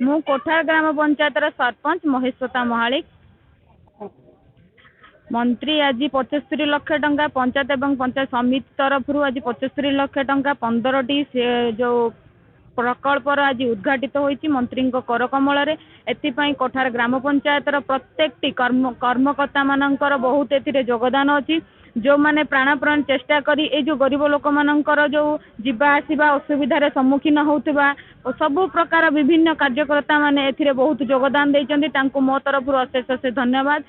मु कोठार ग्राम पंचायत सरपंच महेश्वता महालिक। मंत्री आज 75 लाख टंका पंचायत एवं पंचायत समिति तरफ आज 75 लाख टंका 15टी जो प्रकल्पर आज उद्घाटित होती मंत्री कर कमल। एपाई कोठार ग्राम पंचायत प्रत्येक कर्मकर्ता मानकर बहुत योगदान अच्छी जो मैंने प्राणप्राण चेष्टा करी ए जो गरीब लोक मानकर जो जीवा आसवा असुविधार सम्मुखीन होता सबु प्रकार विभिन्न कार्यकर्ता माने एथिरे बहुत योगदान देइचंदी तांको मो तरफ अशेष अशेष धन्यवाद।